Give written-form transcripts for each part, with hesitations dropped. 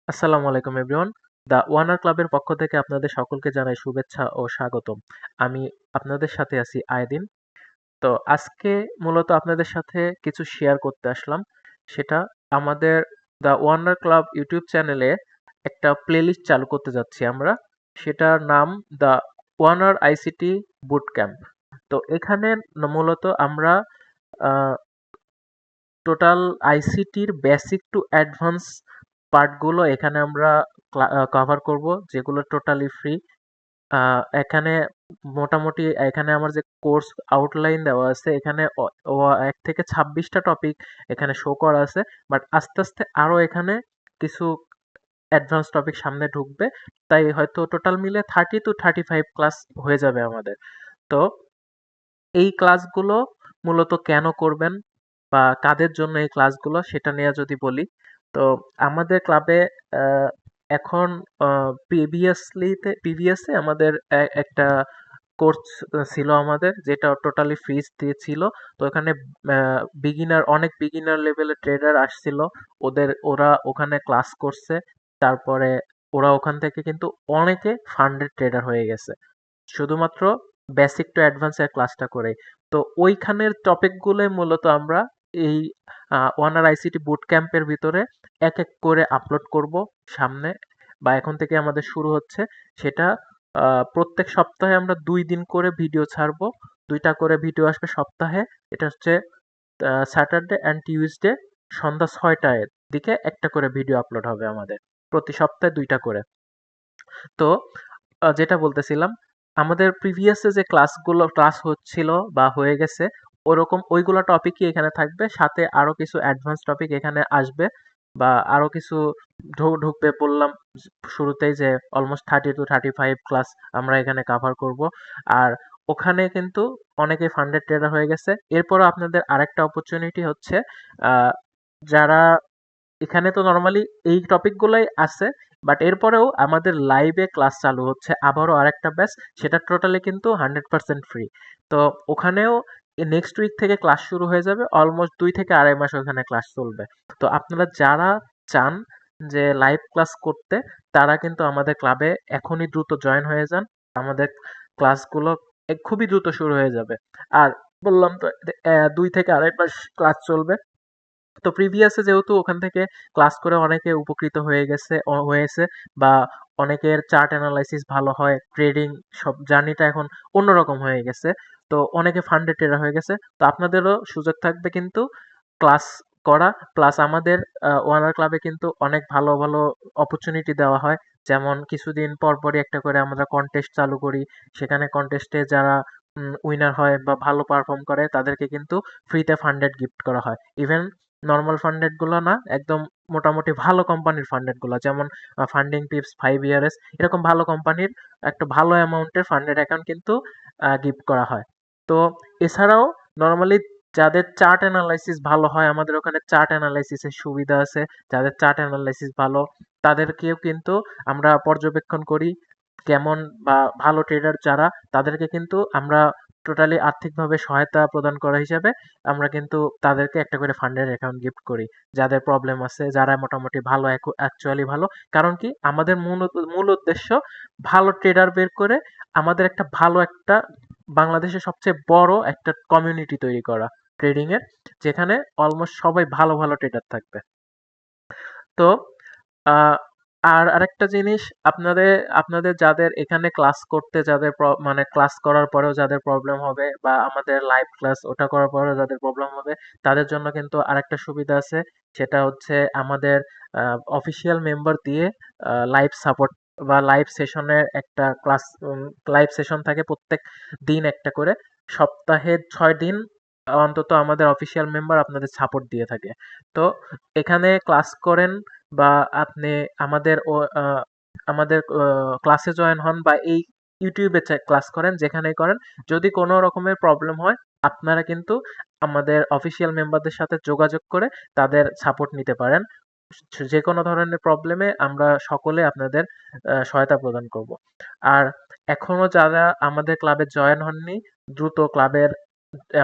আসসালামু আলাইকুম everyone. The ওয়ানার ক্লাবের পক্ষ থেকে আপনাদের সকলকে জানাই শুভেচ্ছা ও স্বাগতম। আমি আপনাদের সাথে আছি আয়েদিন। তো আজকে মূলত আপনাদের সাথে কিছু শেয়ার করতে আসলাম। সেটা আমাদের দ্য ওয়ানার ক্লাব ইউটিউব চ্যানেলে একটা প্লেলিস্ট চালু করতে যাচ্ছি আমরা। সেটার নাম দ্য ওয়ানার আইসিটি বুট ক্যাম্প। তো এখানে মূলত আমরা টোটাল আইসিটির বেসিক টু অ্যাডভান্স পার্টগুলো এখানে আমরা কভার করব, যেগুলো টোটালি ফ্রি। এখানে মোটামুটি এখানে আমার যে কোর্স আউটলাইন দেওয়া আছে, এখানে 1 থেকে 26টা টপিক এখানে শো করা আছে। বাট আস্তে আস্তে আরও এখানে কিছু অ্যাডভান্স টপিক সামনে ঢুকবে, তাই হয়তো টোটাল মিলে 30 to 35 ক্লাস হয়ে যাবে আমাদের। তো এই ক্লাসগুলো মূলত কেন করবেন বা কাদের জন্য এই ক্লাসগুলো সেটা নিয়ে যদি বলি, তো আমাদের ক্লাবে এখন প্রিভিয়াসে আমাদের একটা কোর্স ছিল আমাদের, যেটা টোটালি ফ্রিজ দিয়ে ছিল। তো এখানে অনেক বিগিনার লেভেলের ট্রেডার আসছিল। ওরা ওখানে ক্লাস করছে। তারপরে ওরা ওখান থেকে কিন্তু অনেকে ফান্ডেড ট্রেডার হয়ে গেছে শুধুমাত্র বেসিক টু অ্যাডভান্সের ক্লাসটা করে। তো ওইখানের টপিকগুলো মূলত আমরা এই ওয়ানার আইসিটি বুট ক্যাম্পের ভিতরে এক এক করে আপলোড করব সামনে, বা এখন থেকে আমাদের শুরু হচ্ছে সেটা। প্রত্যেক সপ্তাহে আমরা 2 দিন করে ভিডিও ছাড়বো, 2টা করে ভিডিও আসবে সপ্তাহে। এটা হচ্ছে স্যাটারডে অ্যান্ড টিউসডে সন্ধ্যা 6টার দিকে একটা করে ভিডিও আপলোড হবে আমাদের, প্রতি সপ্তাহে 2টা করে। তো যেটা বলতেছিলাম, আমাদের প্রিভিয়াসে যে ক্লাস হচ্ছিল বা হয়ে গেছে, ওরকম ওইগুলো টপিকই এখানে থাকবে, সাথে আরো কিছু অ্যাডভান্স টপিক এখানে আসবে, বা আরো কিছু ঢুকবে। বললাম শুরুতেই যে অলমোস্ট 30 to 35 ক্লাস আমরা এখানে কাভার করব। আর ওখানে কিন্তু অনেকে ফান্ডেড ট্রেডার হয়ে গেছে। এরপরও আপনাদের আরেকটা অপরচুনিটি হচ্ছে, আহ, যারা এখানে তো নর্মালি এই টপিকগুলোই আছে, বাট এরপরেও আমাদের লাইভে ক্লাস চালু হচ্ছে আবারও আরেকটা ব্যাচ। সেটা টোটালি কিন্তু 100% ফ্রি। তো ওখানেও নেক্সট উইক থেকে ক্লাস শুরু হয়ে যাবে, অলমোস্ট 2 থেকে 2.5 মাস ওখানে ক্লাস চলবে। তো আপনারা যারা চান যে লাইভ ক্লাস করতে, তারা কিন্তু আমাদের ক্লাবে এখনই দ্রুত জয়েন হয়ে যান। আমাদের ক্লাসগুলো খুবই দ্রুত শুরু হয়ে যাবে। আর বললাম তো, 2 থেকে 2.5 মাস ক্লাস চলবে। তো প্রিভিয়াসে যেহেতু ওখান থেকে ক্লাস করে অনেকে উপকৃত হয়েছে, বা অনেকের চার্ট অ্যানালাইসিস ভালো হয়, ট্রেডিং সব জার্নিটা এখন অন্যরকম হয়ে গেছে। তো অনেকে ফান্ডে ট্রেডার হয়ে গেছে। তো আপনাদেরও সুযোগ থাকবে কিন্তু ক্লাস করা। প্লাস আমাদের ওয়ানার ক্লাবে কিন্তু অনেক ভালো ভালো অপরচুনিটি দেওয়া হয়। যেমন কিছুদিন পর পরই একটা করে আমরা কন্টেস্ট চালু করি। সেখানে কন্টেস্টে যারা উইনার হয় বা ভালো পারফর্ম করে, তাদেরকে কিন্তু ফ্রিতে ফান্ডেড গিফট করা হয়। ইভেন নর্মাল ফান্ডেড গুলো না, একদম মোটামুটি ভালো কোম্পানির ফান্ডেড গুলো, যেমন ফান্ডিং টিপস, 5 ইয়ার্স, এরকম ভালো কোম্পানির একটা ভালো অ্যামাউন্টের ফান্ডেড অ্যাকাউন্ট কিন্তু গিফট করা হয়। তো এছাড়াও নর্মালি যাদের চার্ট অ্যানালাইসিস ভালো হয়, আমাদের ওখানে চার্ট অ্যানালাইসিসের সুবিধা আছে। যাদের চার্ট অ্যানালাইসিস ভালো, তাদেরকেও কিন্তু আমরা পর্যবেক্ষণ করি কেমন, বা ভালো ট্রেডার যারা, তাদেরকে কিন্তু আমরা টোটালি আর্থিকভাবে সহায়তা প্রদান করা হিসাবে আমরা কিন্তু তাদেরকে একটা করে ফান্ডের অ্যাকাউন্ট গিফট করি। যাদের প্রবলেম আছে, যারা মোটামুটি ভালো, অ্যাকচুয়ালি ভালো। কারণ কি, আমাদের মূল উদ্দেশ্য ভালো ট্রেডার বের করে আমাদের একটা ভালো একটা বাংলাদেশের সবচেয়ে বড় একটা কমিউনিটি তৈরি করা ট্রেডিং এর, যেখানে অলমোস্ট সবাই ভালো ভালো ট্রেডার থাকবে। তো আহ, আর আরেকটা জিনিস, আপনাদের আপনাদের যাদের এখানে ক্লাস করতে, যাদের মানে ক্লাস করার পরেও যাদের প্রবলেম হবে, বা আমাদের লাইভ ক্লাস ওটা করার পরেও যাদের প্রবলেম হবে, তাদের জন্য কিন্তু আরেকটা সুবিধা আছে। সেটা হচ্ছে আমাদের অফিসিয়াল মেম্বার দিয়ে লাইভ সাপোর্ট বা লাইভ সেশন থাকে প্রত্যেক দিন একটা করে। সপ্তাহে 6 দিন অন্তত আমাদের অফিসিয়াল মেম্বার আপনাদের সাপোর্ট দিয়ে থাকে। তো এখানে ক্লাস করেন, বা আপনি আমাদের আমাদের ক্লাসে জয়েন হন, বা এই ইউটিউবে ক্লাস করেন, যেখানেই করেন, যদি কোনো রকমের প্রবলেম হয়, আপনারা কিন্তু আমাদের অফিসিয়াল মেম্বারদের সাথে যোগাযোগ করে তাদের সাপোর্ট নিতে পারেন। যে কোনো ধরনের প্রবলেমে আমরা সকলে আপনাদের সহায়তা প্রদান করব। আর এখনো যারা আমাদের ক্লাবে জয়েন হননি, দ্রুত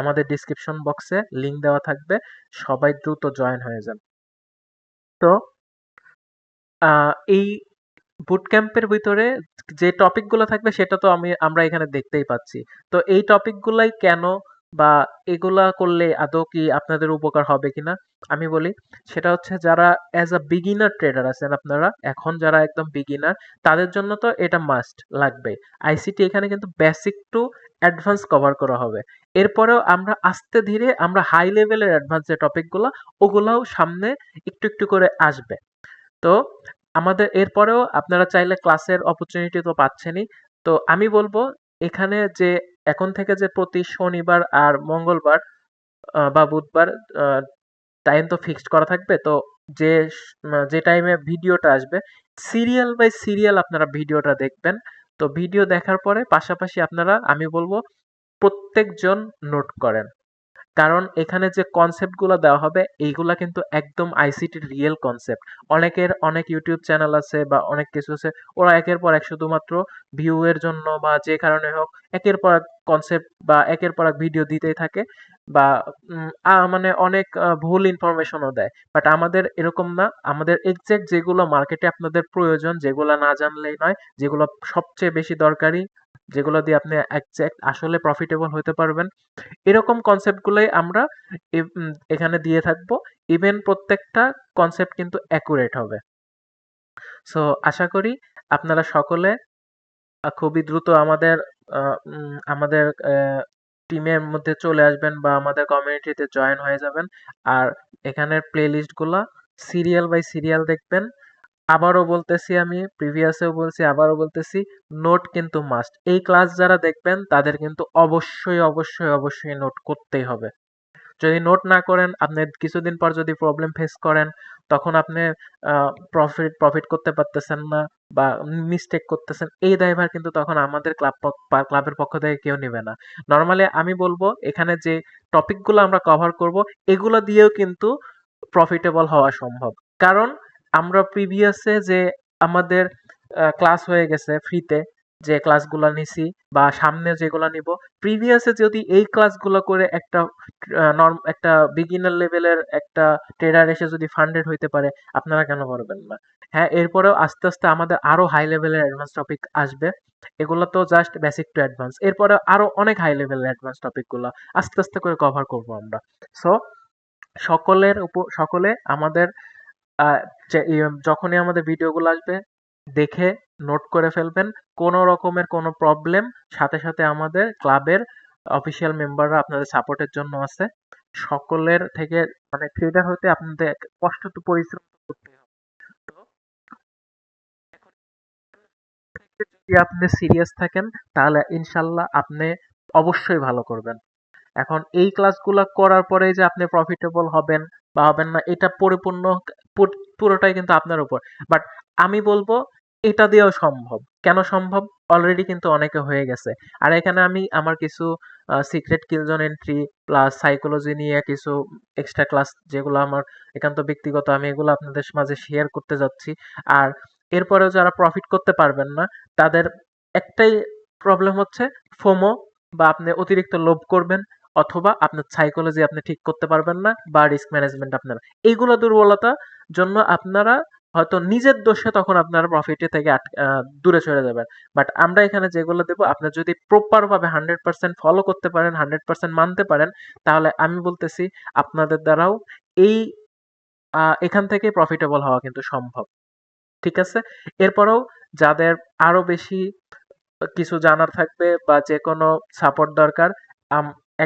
আমাদের ডিসক্রিপশন বক্সে লিংক দেওয়া থাকবে, সবাই দ্রুত জয়েন হয়ে যান। তো এই বুট ক্যাম্পের ভিতরে যে টপিকগুলো থাকবে সেটা তো আমরা এখানে দেখতেই পাচ্ছি। তো এই টপিকগুলাই কেন বা এগুলা করলে আদৌ কি আপনাদের উপকার হবে কিনা আমি বলি। সেটা হচ্ছে যারা অ্যাজ আ বিগিনার ট্রেডার আছেন, আপনারা এখন যারা একদম বিগিনার, তাদের জন্য তো এটা মাস্ট লাগবে। আইসিটি এখানে কিন্তু বেসিক টু অ্যাডভান্স কভার করা হবে। এরপরেও আমরা আস্তে ধীরে আমরা হাই লেভেলের অ্যাডভান্স যে টপিকগুলো, ওগুলাও সামনে একটু একটু করে আসবে। তো আমাদের এরপরেও আপনারা চাইলে ক্লাসের অপরচুনিটি তো পাচ্ছেনই। তো আমি বলবো এখানে যে এখন থেকে যে প্রতি শনিবার আর মঙ্গলবার বা বুধবার টাইম তো ফিক্সড করা থাকবে। তো যে টাইমে ভিডিওটা আসবে, সিরিয়াল বাই সিরিয়াল আপনারা ভিডিওটা দেখবেন। তো ভিডিও দেখার পরে পাশাপাশি আপনারা, আমি বলবো প্রত্যেকজন নোট করেন। কারণ এখানে যে কনসেপ্টগুলো দেওয়া হবে এইগুলা কিন্তু একদম আইসিটির রিয়েল কনসেপ্ট। অনেক ইউটিউব চ্যানেল আছে বা অনেক কিছু আছে, ওরা একের পর এক শুধুমাত্র ভিউ এর জন্য বা যে কারণে হোক একের পর এক কনসেপ্ট বা একের পর এক ভিডিও দিতেই থাকে, বা মানে অনেক ভুল ইনফরমেশনও দেয়। বাট আমাদের এরকম না, আমাদের এক্সাক্ট যেগুলো মার্কেটে আপনাদের প্রয়োজন, যেগুলো না জানলেই নয়, যেগুলো সবচেয়ে বেশি দরকারি, যেগুলো দিয়ে আপনি এক্সাক্ট আসলে প্রফিটেবল হতে পারবেন, এরকম কনসেপ্টগুলোই আমরা এখানে দিয়ে থাকবো। ইভেন প্রত্যেকটা কনসেপ্ট কিন্তু অ্যাকুরেট হবে। সো আশা করি আপনারা সকলে খুবই দ্রুত আমাদের টিমের মধ্যে চলে আসবেন বা আমাদের কমিউনিটিতে জয়েন হয়ে যাবেন। আর এখানের প্লে লিস্টগুলো সিরিয়াল বাই সিরিয়াল দেখবেন। আবারও বলতেছি, আমি প্রিভিয়াসেও বলছি, আবারও বলতেছি, নোট কিন্তু মাস্ট। এই ক্লাস যারা দেখবেন তাদের কিন্তু অবশ্যই অবশ্যই অবশ্যই নোট করতেই হবে। যদি নোট না করেন, আপনি কিছুদিন পর যদি প্রবলেম ফেস করেন, তখন আপনি প্রফিট করতে পারতেছেন না বা মিস্টেক করতেছেন, এই দায়ভার কিন্তু তখন আমাদের ক্লাবের পক্ষ থেকে কেউ নেবে না। নর্মালি আমি বলবো এখানে যে টপিকগুলো আমরা কভার করব, এগুলো দিয়েও কিন্তু প্রফিটেবল হওয়া সম্ভব। কারণ আমরা প্রিভিয়াসে যে আমাদের ক্লাস হয়ে গেছে ফ্রিতে, যে ক্লাসগুলো নিছি বা সামনে যেগুলো নিব, প্রিভিয়াসে যদি এই ক্লাসগুলো করে একটা বিগিনার লেভেলের একটা ট্রেডার এসে যদি ফান্ডেড হইতে পারে, আপনারা কেন পারবেন না? হ্যাঁ, এরপরেও আস্তে আস্তে আমাদের আরো হাই লেভেলের অ্যাডভান্স টপিক আসবে। এগুলো তো জাস্ট বেসিক টু অ্যাডভান্স। এরপরে আরো অনেক হাই লেভেলের অ্যাডভান্স টপিক গুলো আস্তে আস্তে করে কভার করব আমরা। সো সকলে আমাদের আহ, যখনই আমাদের ভিডিওগুলো আসবে দেখে নোট করে ফেলবেন। কোনো রকমের কোনো প্রবলেম, সাথে সাথে আমাদের ক্লাবের অফিসিয়াল মেম্বাররা আপনাদের সাপোর্টের জন্য আছে। সকলের থেকে মানে ট্রেডার হতে আপনাদের কষ্ট তো পরিশ্রম তো করতেই হবে। তো এখন থেকে যদি আপনি সিরিয়াস থাকেন, তাহলে ইনশাল্লাহ আপনি অবশ্যই ভালো করবেন। এখন এই ক্লাসগুলো করার পরে যে আপনি প্রফিটেবল হবেন বা হবেন না, এটা পুরোটাই কিন্তু আপনার উপর। বাট আমি বলবো এটা দিয়েও সম্ভব। কেন সম্ভব? অলরেডি কিন্তু অনেকে হয়ে গেছে। আর এখানে আমি আমার কিছু secret Killzone entry plus psychology নিয়ে কিছু এক্সট্রা ক্লাস, যেগুলো আমার একান্ত ব্যক্তিগত, আমি এগুলো আপনাদের মাঝে শেয়ার করতে যাচ্ছি। আর এরপরেও যারা প্রফিট করতে পারবেন না, তাদের একটাই প্রবলেম হচ্ছে ফোমো, বা আপনি অতিরিক্ত লোভ করবেন, অথবা আপনার সাইকোলজি আপনি ঠিক করতে পারবেন না, বা রিস্ক ম্যানেজমেন্ট আপনার, এইগুলো দুর্বলতা জন্য আপনারা হয়তো নিজের দোষে তখন আপনারা প্রফিটে থেকে দূরে সরে যাবেন। বাট আমরা এখানে যেগুলো দেবো, আপনি যদি প্রপার ভাবে 100% ফলো করতে পারেন, 100% মানতে পারেন, তাহলে আমি বলতেছি আপনাদের দ্বারাও এই এখান থেকে প্রফিটেবল হওয়া কিন্তু সম্ভব। ঠিক আছে? এরপরেও যাদের আরো বেশি কিছু জানার থাকবে বা যে কোনো সাপোর্ট দরকার,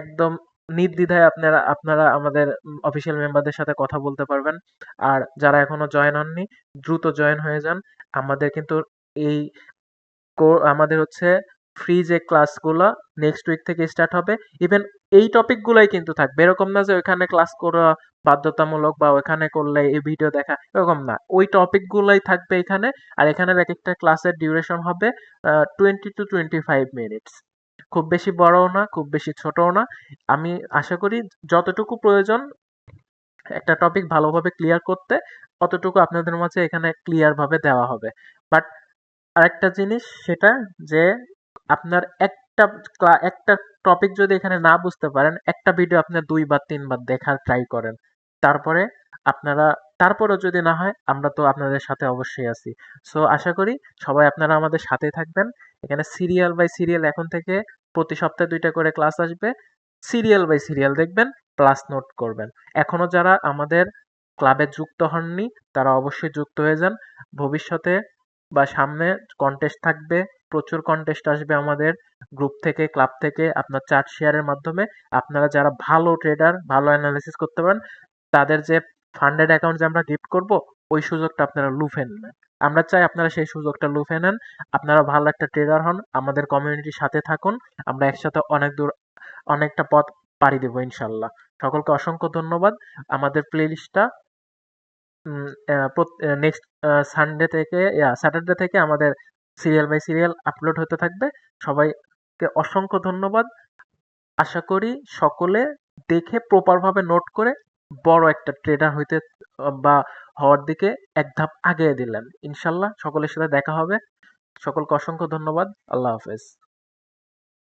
একদম নির্দ্বিধায় আপনারা আপনারা আমাদের অফিসিয়াল মেম্বারদের সাথে কথা বলতে পারবেন। আর যারা এখনো জয়েন হননি, দ্রুত জয়েন হয়ে যান। আমাদের কিন্তু এই আমাদের হচ্ছে ফ্রি যে ক্লাসগুলো নেক্সট উইক থেকে স্টার্ট হবে। ইভেন এই টপিকগুলোই কিন্তু থাকবে, এরকম না যে ওইখানে ক্লাস করা বাধ্যতামূলক বা ওইখানে করলে এই ভিডিও দেখা, এরকম না। ওই টপিকগুলোই থাকবে এখানে। আর এখানের এক একটা ক্লাসের ডিউরেশন হবে 20 to 25 মিনিটস। খুব বেশি বড়ও না, খুব বেশি ছোটও না। আমি আশা করি যতটুকু প্রয়োজন একটা টপিক ভালোভাবে ক্লিয়ার করতে, অতটুকু আপনাদের মাঝে এখানে ক্লিয়ার ভাবে দেওয়া হবে। বাট আরেকটা জিনিস সেটা যে আপনার একটা টপিক যদি এখানে না বুঝতে পারেন, একটা ভিডিও আপনি 2 বা 3 বার দেখার ট্রাই করেন। তারপরে আপনারা তারপরেও যদি না হয় আমরা তো আপনাদের সাথে অবশ্যই আছি। সো আশা করি সবাই আপনারা আমাদের সাথে থাকবেন। এখানে সিরিয়াল বাই সিরিয়াল এখন থেকে প্রতি সপ্তাহে 2টা করে ক্লাস আসবে। সিরিয়াল বাই সিরিয়াল দেখবেন, প্লাস নোট করবেন। এখনো যারা আমাদের ক্লাবে যুক্ত হননি তারা অবশ্যই যুক্ত হয়ে যান। ভবিষ্যতে বা সামনে কন্টেস্ট থাকবে, প্রচুর কন্টেস্ট আসবে আমাদের গ্রুপ থেকে, ক্লাব থেকে, আপনার চার্ট শেয়ারের মাধ্যমে। আপনারা যারা ভালো ট্রেডার, ভালো অ্যানালিসিস করতে পারেন, তাদের যে ফান্ডেড অ্যাকাউন্ট যে আমরা গিফট করব, ওই সুযোগটা আপনারা লুফে নেন। আমরা চাই আপনারা সেই সুযোগটা লুফে নেন। আপনারা ভালো একটা ট্রেডার হন, আমাদের কমিউনিটির সাথে থাকুন। আমরা একসাথে অনেক দূর, অনেকটা পথ পাড়ি দেবো ইনশাল্লাহ। সকলকে অসংখ্য ধন্যবাদ। আমাদের প্লেলিস্টটা নেক্সট সানডে থেকে, স্যাটারডে থেকে আমাদের সিরিয়াল বাই সিরিয়াল আপলোড হতে থাকবে। সবাইকে অসংখ্য ধন্যবাদ। আশা করি সকলে দেখে প্রপারভাবে নোট করে বড় একটা ট্রেডার হইতে বা হওয়ার দিকে এক ধাপ আগে দিলেন। ইনশাল্লাহ সকলের সাথে দেখা হবে। সকলকে অসংখ্য ধন্যবাদ। আল্লাহ হাফেজ।